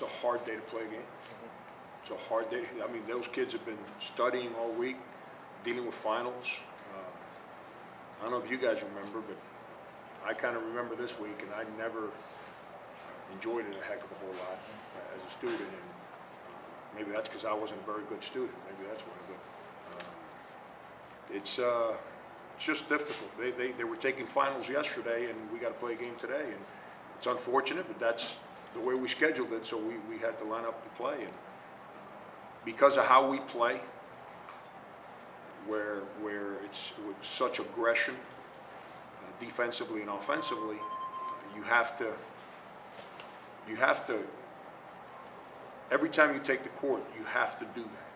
it's a hard day to play a game. It's a hard day. I mean, those kids have been studying all week, dealing with finals. I don't know if you guys remember, but I kind of remember this week, and I never enjoyed it a heck of a whole lot as a student. And maybe that's because I wasn't a very good student. Maybe that's why. But it's just difficult. They were taking finals yesterday, and we got to play a game today. And it's unfortunate, but that's the way we scheduled it. So we had to line up to play. And because of how we play, where it's with such aggression, defensively and offensively, you have to. Every time you take the court, you have to do that,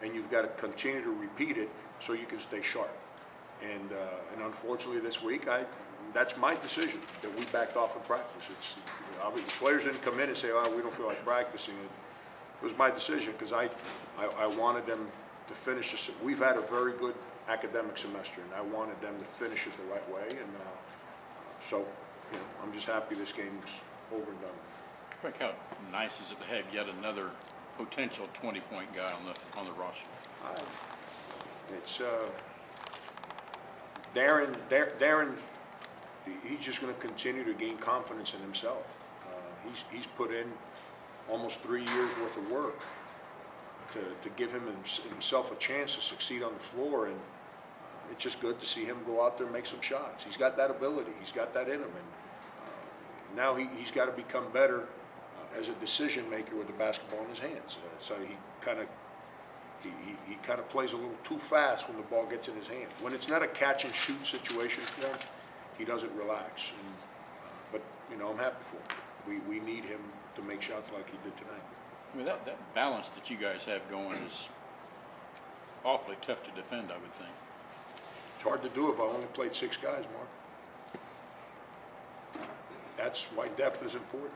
and you've got to continue to repeat it so you can stay sharp. And unfortunately, this week, that's my decision that we backed off in practice. It's the players didn't come in and say, "Oh, we don't feel like practicing." It was my decision because I wanted them to finish this. We've had a very good academic semester, and I wanted them to finish it the right way. And so, I'm just happy this game's over and done with. Rick, how nice is it to have yet another potential 20-point guy on the roster? It's Darren. He's just going to continue to gain confidence in himself. He's put in almost 3 years worth of work to give himself a chance to succeed on the floor, and it's just good to see him go out there and make some shots. He's got that ability. He's got that in him, and now he's got to become better as a decision maker with the basketball in his hands. So he kind of plays a little too fast when the ball gets in his hand. When it's not a catch and shoot situation for him, he doesn't relax. But I'm happy for him. We need him to make shots like he did tonight. I mean, that balance that you guys have going is awfully tough to defend, I would think. It's hard to do if I only played 6 guys, Mark. That's why depth is important.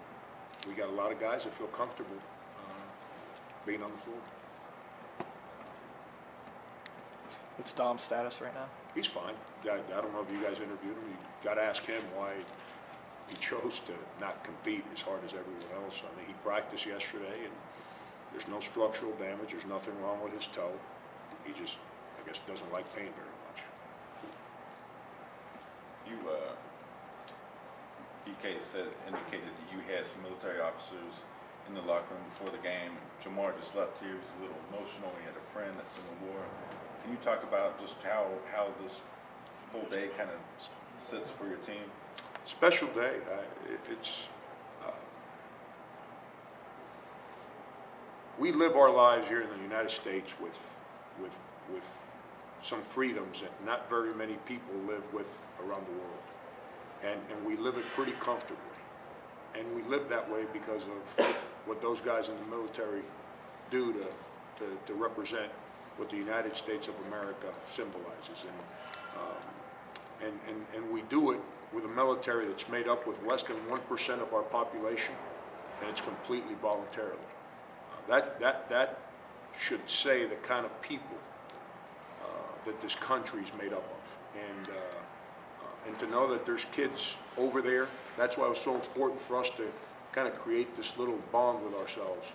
We got a lot of guys that feel comfortable being on the floor. What's Dom's status right now? He's fine. I don't know if you guys interviewed him. You got to ask him why he chose to not compete as hard as everyone else. I mean, he practiced yesterday, and there's no structural damage. There's nothing wrong with his toe. He just, I guess, doesn't like pain very much. DK indicated that you had some military officers in the locker room before the game. Jamar just left here. He's a little emotional. He had a friend that's in the war. Can you talk about just how this whole day kind of sits for your team? Special day. We live our lives here in the United States with some freedoms that not very many people live with around the world. And we live it pretty comfortably. And we live that way because of what those guys in the military do to represent what the United States of America symbolizes. And we do it with a military that's made up with less than 1% of our population, and it's completely voluntarily. That should say the kind of people that this country is made up of. And to know that there's kids over there, that's why it was so important for us to kind of create this little bond with ourselves,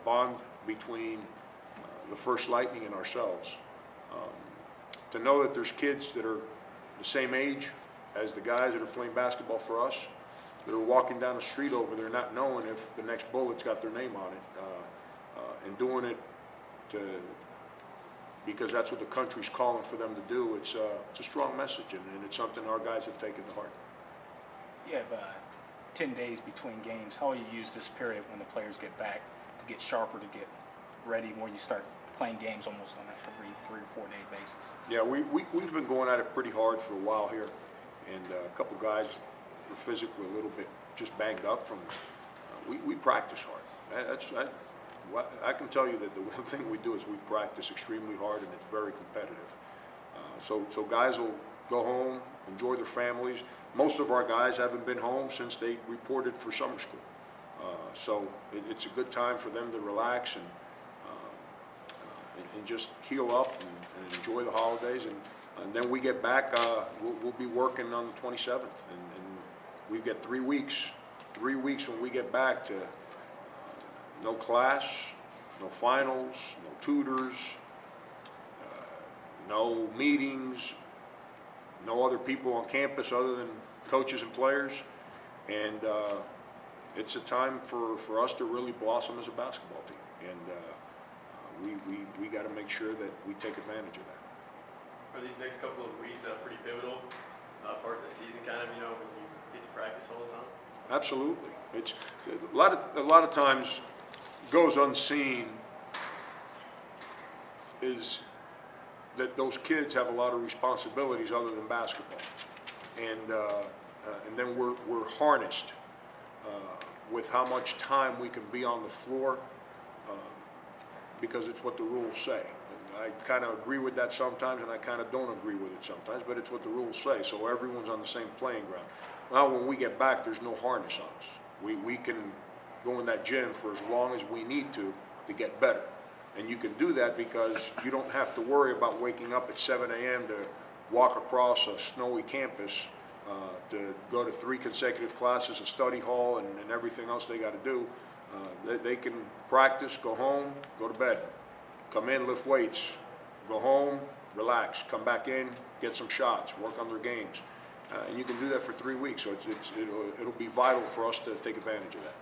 bond between the First Lightning and ourselves. To know that there's kids that are the same age as the guys that are playing basketball for us, that are walking down the street over there not knowing if the next bullet's got their name on it, and doing it because that's what the country's calling for them to do. It's a strong message, and it's something our guys have taken to heart. You have 10 days between games. How will you use this period when the players get back to get sharper, to get ready when you start playing games almost on every 3 or 4 day basis? Yeah, we've been going at it pretty hard for a while here, and a couple guys were physically a little bit just banged up from. We practice hard. I can tell you that the one thing we do is we practice extremely hard, and it's very competitive. So guys will go home, enjoy their families. Most of our guys haven't been home since they reported for summer school. So it's a good time for them to relax and just heal up and enjoy the holidays. And then we get back, we'll be working on the 27th. And we've got 3 weeks, 3 weeks when we get back to no class, no finals, no tutors, no meetings, no other people on campus other than coaches and players. And it's a time for us to really blossom as a basketball team. And we got to make sure that we take advantage of that. Are these next couple of weeks pretty pivotal part of the season, kind of, when you get to practice all the time? Absolutely. It's a lot of times goes unseen is that those kids have a lot of responsibilities other than basketball, and then we're harnessed with how much time we can be on the floor because it's what the rules say. And I kind of agree with that sometimes, and I kind of don't agree with it sometimes, but it's what the rules say, so everyone's on the same playing ground. Now, when we get back, there's no harness on us. We can go in that gym for as long as we need to get better. And you can do that because you don't have to worry about waking up at 7 a.m. to walk across a snowy campus to go to 3 consecutive classes, a study hall, and everything else they got to do. They can practice, go home, go to bed, come in, lift weights, go home, relax, come back in, get some shots, work on their games. And you can do that for 3 weeks, so it'll be vital for us to take advantage of that.